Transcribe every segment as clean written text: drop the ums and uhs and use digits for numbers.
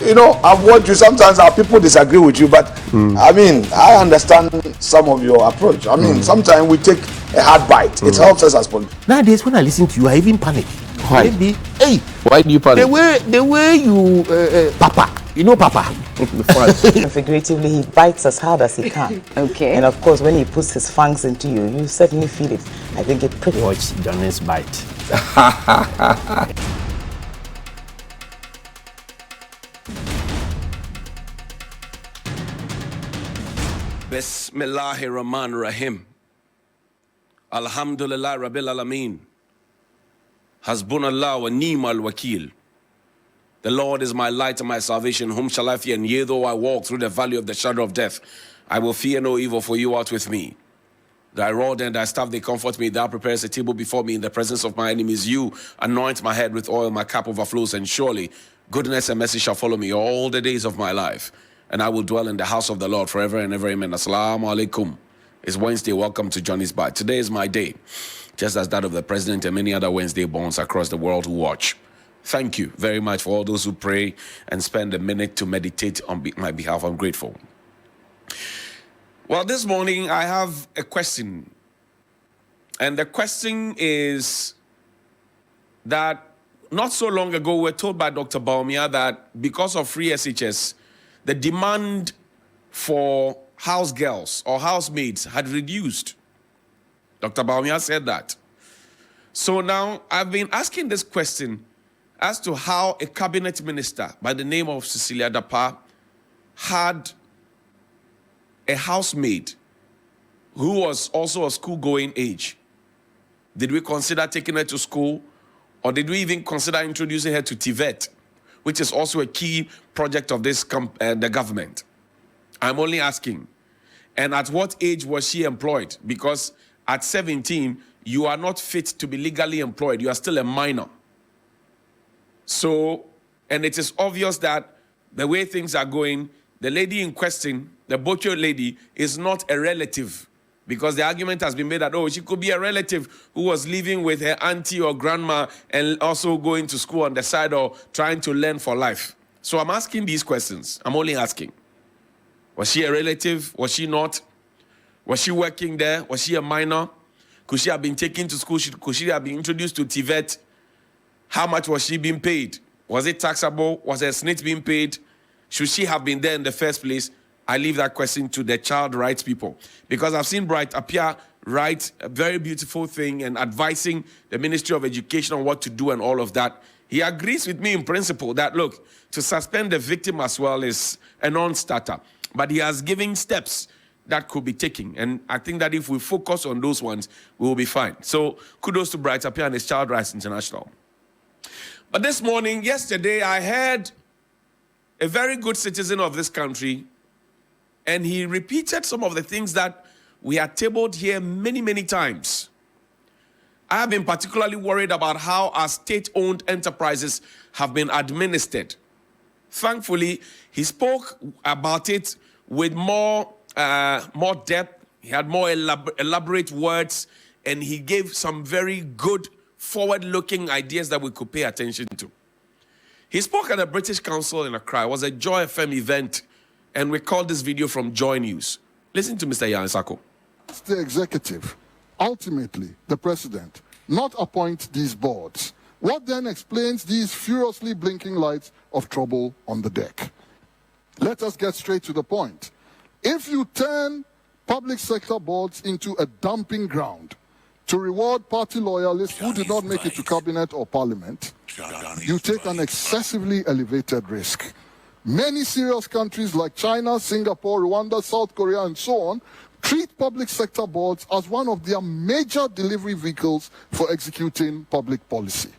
You know, I've watched you. Sometimes our people disagree with you, but I mean, I understand some of your approach. I mean, sometimes we take a hard bite. It helps us as politicians. Nowadays, when I listen to you, I even panic. Why? Maybe, hey, Why do you panic? the way you, Papa, you know, Papa. Figuratively, he bites as hard as he can. Okay. And of course, when he puts his fangs into you, you certainly feel it. I think it pretty. Watch Johnnie's bite. Bismillahir Rahmanir Rahim. Alhamdulillah Rabbil Alameen. Hasbunallah wa ni'mal wakil. The Lord is my light and my salvation. Whom shall I fear? And yea, though I walk through the valley of the shadow of death, I will fear no evil, for you art with me. Thy rod and thy staff, they comfort me. Thou preparest a table before me in the presence of my enemies. You anoint my head with oil, my cup overflows, and surely goodness and mercy shall follow me all the days of my life. And I will dwell in the house of the Lord forever and ever. Amen. Assalamu alaikum. It's Wednesday. Welcome to Johnnie's Bite. Today is my day, just as that of the president and many other Wednesday borns across the world who watch. Thank you very much for all those who pray and spend a minute to meditate on my behalf. I'm grateful. Well, this morning I have a question. And the question is that not so long ago, we were told by Dr. Baumia that because of free SHS, the demand for house girls or housemaids had reduced. Dr. Baumia said that. So now I've been asking this question as to how a cabinet minister by the name of Cecilia Dapa had a housemaid who was also a school-going age. Did we consider taking her to school, or did we even consider introducing her to TVET, which is also a key project of this the government? I'm only asking. And at what age was she employed? Because at 17, you are not fit to be legally employed. You are still a minor. So, and it is obvious that the way things are going, the lady in question, the butcher lady, is not a relative, because the argument has been made that, oh, she could be a relative who was living with her auntie or grandma and also going to school on the side or trying to learn for life. So I'm asking these questions. I'm only asking. Was she a relative? Was she not? Was she working there? Was she a minor? Could she have been taken to school? Could she have been introduced to TVET? How much was she being paid? Was it taxable? Was her SNIT being paid? Should she have been there in the first place? I leave that question to the child rights people, because I've seen Bright Appiah write a very beautiful thing and advising the Ministry of Education on what to do and all of that. He agrees with me in principle that, look, to suspend the victim as well is a non-starter. But he has given steps that could be taken. And I think that if we focus on those ones, we will be fine. So kudos to Bright Appiah and his Child Rights International. But this morning, yesterday, I heard a very good citizen of this country, and he repeated some of the things that we had tabled here many, many times. I have been particularly worried about how our state-owned enterprises have been administered. Thankfully, he spoke about it with more depth. He had more elaborate words, and he gave some very good forward-looking ideas that we could pay attention to. He spoke at the British Council in Accra. It was a Joy FM event, and we called this video from Joy News. Listen to Mr. Yansako. The executive, ultimately the president, not appoint these boards. What then explains these furiously blinking lights of trouble on the deck? Let us get straight to the point. If you turn public sector boards into a dumping ground to reward party loyalists who did not make it to cabinet or parliament, you take an excessively elevated risk. Many serious countries like China, Singapore, Rwanda, South Korea, and so on treat public sector boards as one of their major delivery vehicles for executing public policy.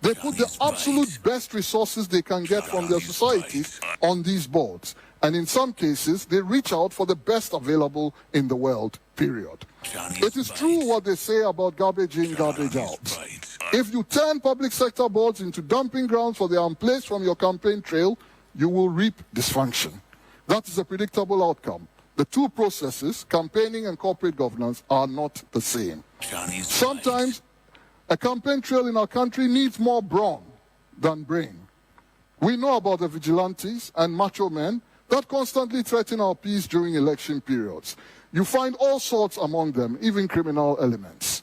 They put the absolute best resources they can get from their societies on these boards. And in some cases, they reach out for the best available in the world, period. It is true what they say about garbage in, garbage out. If you turn public sector boards into dumping grounds for their unplaced from your campaign trail, you will reap dysfunction. That is a predictable outcome. The two processes, campaigning and corporate governance, are not the same. Sometimes a campaign trail in our country needs more brawn than brain. We know about the vigilantes and macho men that constantly threaten our peace during election periods. You find all sorts among them, even criminal elements.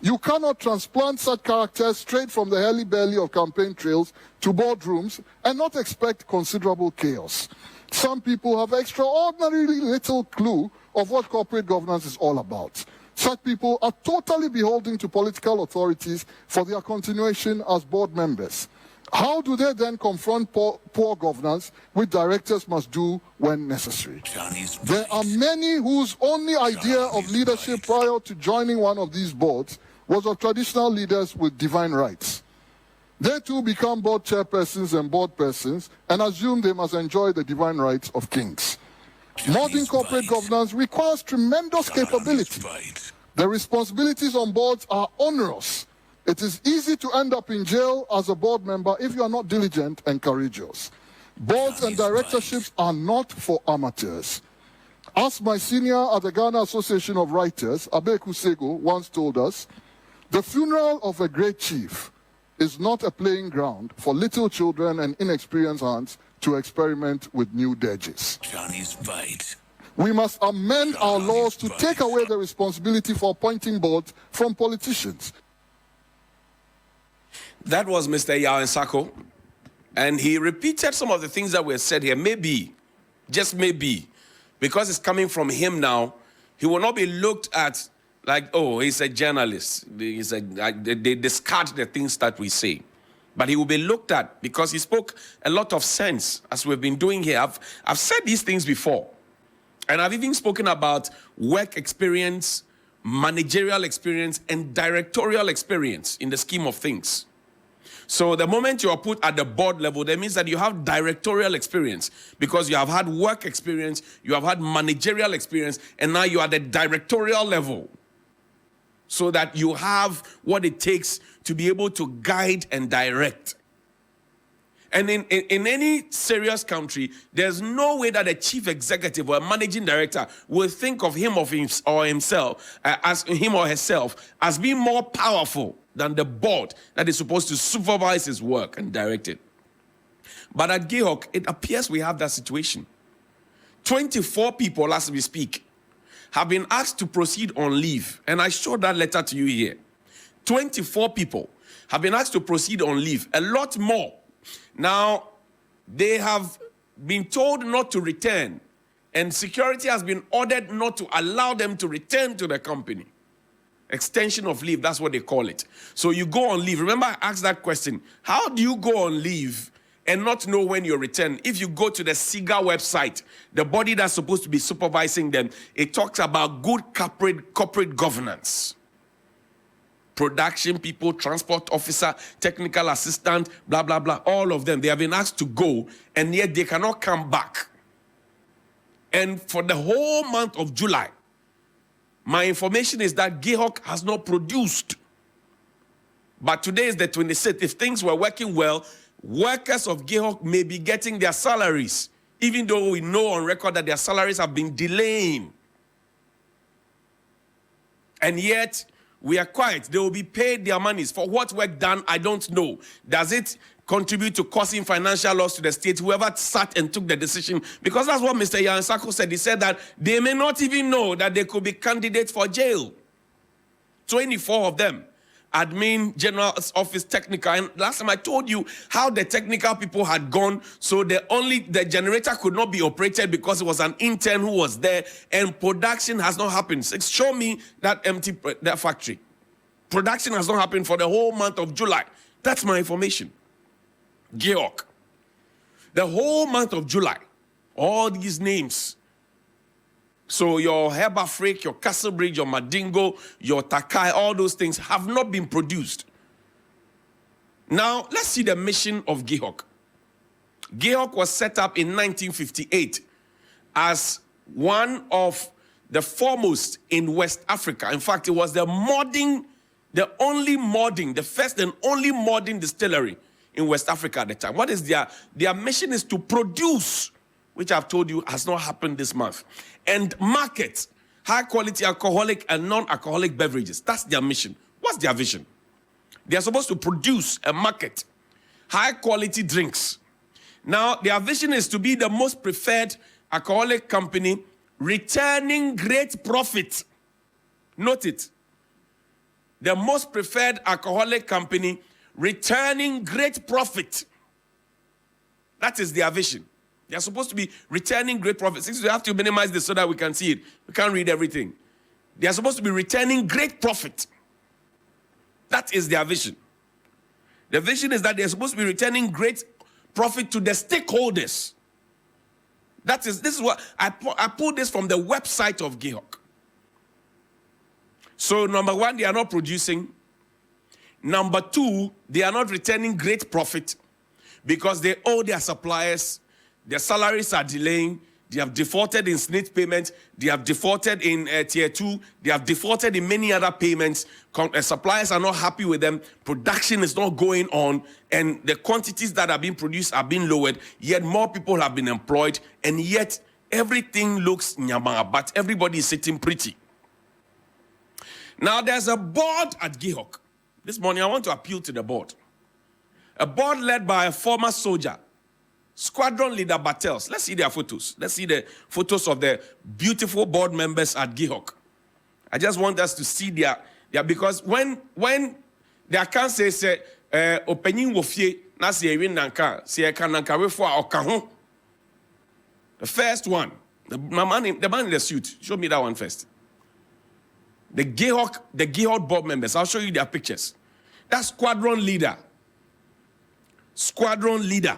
You cannot transplant such characters straight from the hairy belly of campaign trails to boardrooms and not expect considerable chaos. Some people have extraordinarily little clue of what corporate governance is all about. Such people are totally beholden to political authorities for their continuation as board members. How do they then confront poor governance, which directors must do when necessary? There are many whose only idea of leadership prior to joining one of these boards was of traditional leaders with divine rights. They too become board chairpersons and board persons and assume they must enjoy the divine rights of kings. Modern corporate governance requires tremendous capability. The responsibilities on boards are onerous. It is easy to end up in jail as a board member if you are not diligent and courageous. Boards and directorships are not for amateurs. As my senior at the Ghana Association of Writers, Abeku Sego, once told us, the funeral of a great chief is not a playing ground for little children and inexperienced hands to experiment with new dirges. We must amend our laws to take away the responsibility for appointing boards from politicians. That was Mr. Yaw Nsako, and he repeated some of the things that were said here. Maybe, just maybe, because it's coming from him now, he will not be looked at like, oh, he's a journalist. They discard the things that we say. But he will be looked at because he spoke a lot of sense, as we've been doing here. I've said these things before. And I've even spoken about work experience, managerial experience, and directorial experience in the scheme of things. So the moment you are put at the board level, that means that you have directorial experience because you have had work experience, you have had managerial experience, and now you are at the directorial level. So that you have what it takes to be able to guide and direct. And in any serious country, there's no way that a chief executive or a managing director will think of him or himself as him or herself as being more powerful than the board that is supposed to supervise his work and direct it. But at GIHOC, it appears we have that situation. 24 people, as we speak, have been asked to proceed on leave. And I showed that letter to you here. 24 people have been asked to proceed on leave. A lot more. Now, they have been told not to return. And security has been ordered not to allow them to return to the company. Extension of leave, that's what they call it. So you go on leave. Remember, I asked that question. How do you go on leave and not know when you return? If you go to the SIGA website, the body that's supposed to be supervising them, it talks about good corporate governance. Production people, transport officer, technical assistant, blah, blah, blah, all of them. They have been asked to go, and yet they cannot come back. And for the whole month of July, my information is that GIHOC has not produced. But today is the 26th. If things were working well, workers of GIHOC may be getting their salaries, even though we know on record that their salaries have been delaying. And yet, we are quiet. They will be paid their monies. For what work done, I don't know. Does it contribute to causing financial loss to the state? Whoever sat and took the decision, because that's what Mr. Yaw Nsako said. He said that they may not even know that they could be candidates for jail. 24 of them. Admin, general office, technical. And last time I told you how the technical people had gone, so the generator could not be operated because it was an intern who was there, and production has not happened. Show me that factory. Production has not happened for the whole month of July. That's my information. GIHOC. The whole month of July. All these names. So your Herbafrick, your Castlebridge, your Madingo, your Takai, all those things have not been produced. Now, let's see the mission of GIHOC. GIHOC was set up in 1958 as one of the foremost in West Africa. In fact, it was the first and only modern distillery in West Africa at the time. What is their mission is to produce, which I've told you has not happened this month, and market high-quality alcoholic and non-alcoholic beverages. That's their mission. What's their vision? They are supposed to produce and market high-quality drinks Now, their vision is to be the most preferred alcoholic company, returning great profit. Note it. The most preferred alcoholic company, returning great profit. That is their vision. They are supposed to be returning great profit. Since we have to minimize this so that we can see it. We can't read everything. They are supposed to be returning great profit. That is their vision. The vision is that they are supposed to be returning great profit to the stakeholders. This is what I pulled this from the website of GIHOC. So number one, they are not producing. Number two, they are not returning great profit because they owe their suppliers. Their salaries are delaying. They have defaulted in SNIT payments. They have defaulted in Tier 2. They have defaulted in many other payments. Suppliers are not happy with them. Production is not going on. And the quantities that are being produced are being lowered. Yet more people have been employed. And yet everything looks nyama, but everybody is sitting pretty. Now there's a board at GIHOC. This morning I want to appeal to the board. A board led by a former soldier. Squadron leader Battels. Let's see their photos. Let's see the photos of the beautiful board members at GIHOC. I just want us to see their because when the account says opening wofie na se ewin nanka se ka nanka we for okaho. The first one, the man in the suit. Show me that one first. The GIHOC board members. I'll show you their pictures. That's squadron leader. Squadron leader.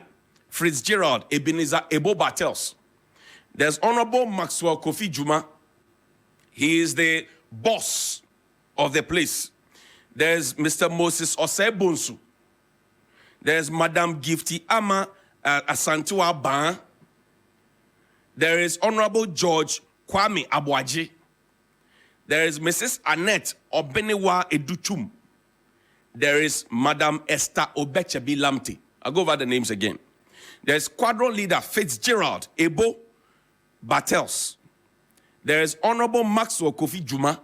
Fitzgerald Ebenezer Ebo Battels. There's Honorable Maxwell Kofi Juma. He is the boss of the place. There's Mr. Moses Osei Bonsu. There's Madam Gifty Ama Asantua Ban. There is Honorable George Kwame Abuaji. There is Mrs. Annette Obenewa Educhum. There is Madam Esther Obechebi Lamte. I'll go over the names again. There's squadron leader Fitzgerald Ebo Battels. There is Honorable Maxwell Kofi Juma.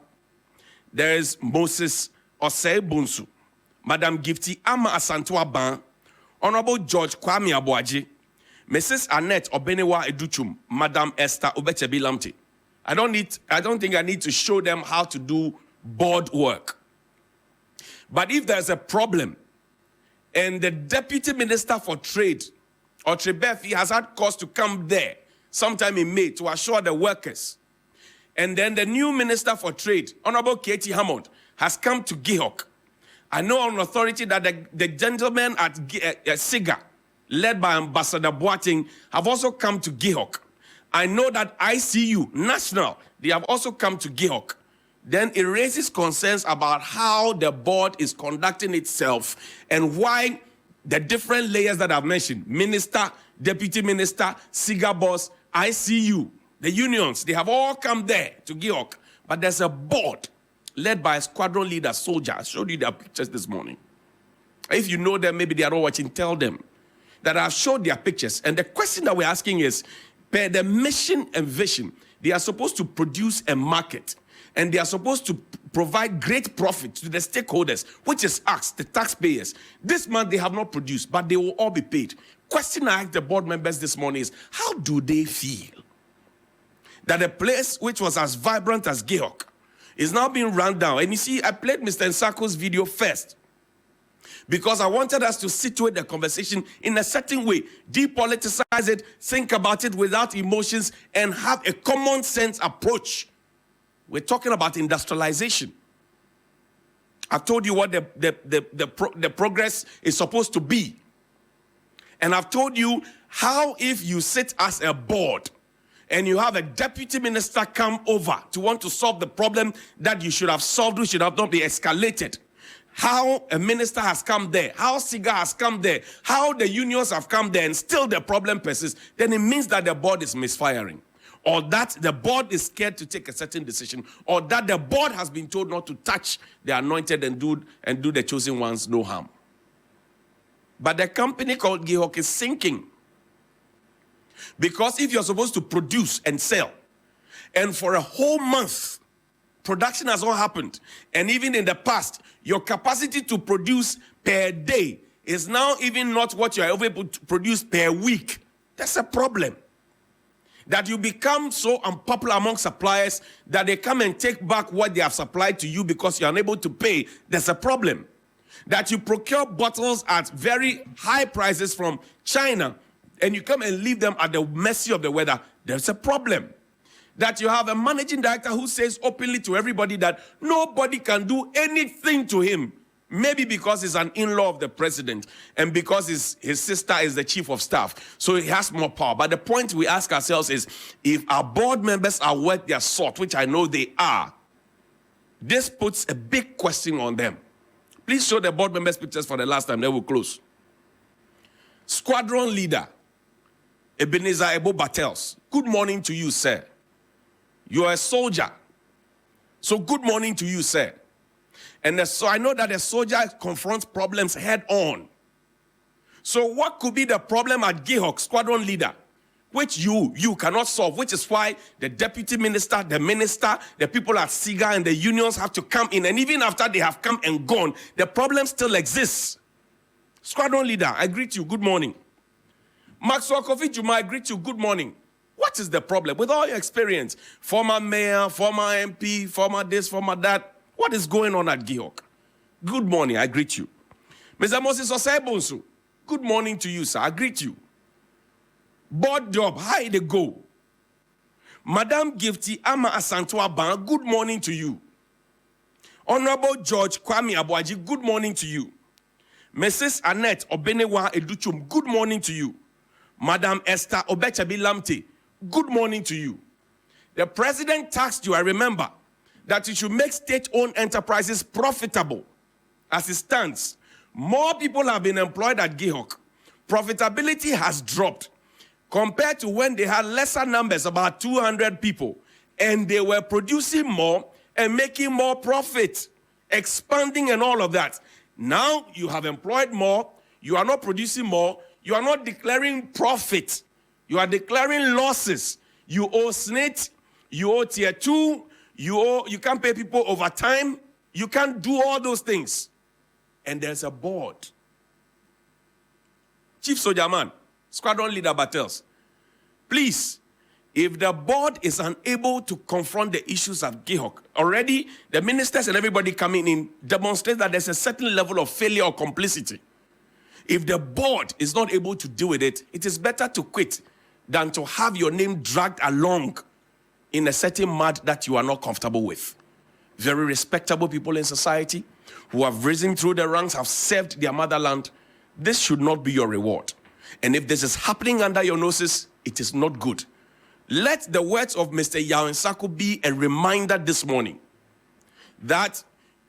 There is Moses Osei Bonsu. Madam Gifty Ama Asantua Ban. Honorable George Kwame Abuaji. Mrs. Annette Obenewa Educhum. Madam Esther Obechebi Lamte. I don't think I need to show them how to do board work. But if there's a problem and the Deputy Minister for Trade or Trebefi has had cause to come there sometime in May to assure the workers. And then the new Minister for Trade, Honorable Katie Hammond, has come to GIHOC. I know on authority that the gentlemen at SIGA, led by Ambassador Boateng, have also come to GIHOC. I know that ICU, National, they have also come to GIHOC. Then it raises concerns about how the board is conducting itself and why the different layers that I've mentioned, minister, deputy minister, SIGA boss, ICU, the unions, they have all come there to GIHOC. But there's a board led by a squadron leader, soldier. I showed you their pictures this morning. If you know them, maybe they are all watching, tell them that I've showed their pictures. And the question that we're asking is, per the mission and vision, they are supposed to produce a market. And they are supposed to provide great profit to the stakeholders, which is us, the taxpayers. This month they have not produced, but they will all be paid. Question I asked the board members this morning is, how do they feel that a place which was as vibrant as GIHOC is now being run down? And you see, I played Mr. Nsako's video first because I wanted us to situate the conversation in a certain way, depoliticize it, think about it without emotions, and have a common sense approach. We're talking about industrialization. I've told you what the progress is supposed to be. And I've told you how if you sit as a board and you have a deputy minister come over to want to solve the problem that you should have solved, which should have not been escalated. How a minister has come there, how SIGA has come there, how the unions have come there, and still the problem persists, then it means that the board is misfiring. Or that the board is scared to take a certain decision, or that the board has been told not to touch the anointed and do the chosen ones no harm. But the company called GIHOC is sinking. Because if you're supposed to produce and sell, and for a whole month, production has not happened, and even in the past, your capacity to produce per day is now even not what you are able to produce per week. That's a problem. That you become so unpopular among suppliers that they come and take back what they have supplied to you because you're unable to pay. There's a problem. That you procure bottles at very high prices from China and you come and leave them at the mercy of the weather. There's a problem. That you have a managing director who says openly to everybody that nobody can do anything to him. Maybe because he's an in-law of the president and because his sister is the chief of staff. So he has more power. But the point we ask ourselves is, if our board members are worth their salt, which I know they are, this puts a big question on them. Please show the board members' pictures for the last time, then we'll close. Squadron leader, Ebenezer Ebo Battels. Good morning to you, sir. You're a soldier. So good morning to you, sir. And so I know that a soldier confronts problems head on. So what could be the problem at GIHOC, squadron leader, which you cannot solve, which is why the deputy minister, the minister, the people at SIGA and the unions have to come in. And even after they have come and gone, the problem still exists. Squadron leader, I greet you, good morning. Maxwell Kofi Juma, I greet you, good morning. What is the problem? With all your experience, former mayor, former MP, former this, former that, what is going on at GIHOC? Good morning, I greet you. Mr. Moses Osebonsu, good morning to you, sir, I greet you. Board job, how they go? Madam Gifty Ama Asantwa Ban, good morning to you. Honorable George Kwame Abuaji, good morning to you. Mrs. Annette Obenewa Educhum, good morning to you. Madam Esther Obechabi Lamte, good morning to you. The president tasked you, I remember, that you should make state-owned enterprises profitable. As it stands, more people have been employed at GIHOC. Profitability has dropped compared to when they had lesser numbers, about 200 people, and they were producing more and making more profit, expanding and all of that. Now you have employed more, you are not producing more, you are not declaring profit, you are declaring losses. You owe SNIT, you owe Tier 2, you can't pay people overtime, you can't do all those things. And there's a board. Chief Sojaman, Squadron Leader Battels, please, if the board is unable to confront the issues at GIHOC, already the ministers and everybody coming in demonstrate that there's a certain level of failure or complicity. If the board is not able to deal with it, it is better to quit than to have your name dragged along in a certain mud that you are not comfortable with. Very respectable people in society who have risen through the ranks, have served their motherland. This should not be your reward. And if this is happening under your noses, it is not good. Let the words of Mr. Yaw Nsaku be a reminder this morning that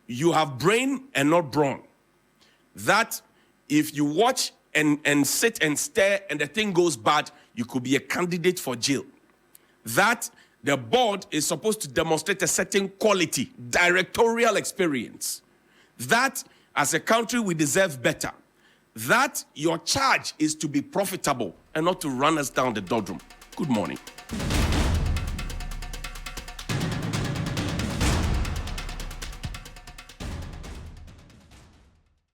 you have brain and not brawn. That if you watch and sit and stare and the thing goes bad, you could be a candidate for jail. That the board is supposed to demonstrate a certain quality, directorial experience. That as a country we deserve better. That your charge is to be profitable and not to run us down the doldrum. Good morning.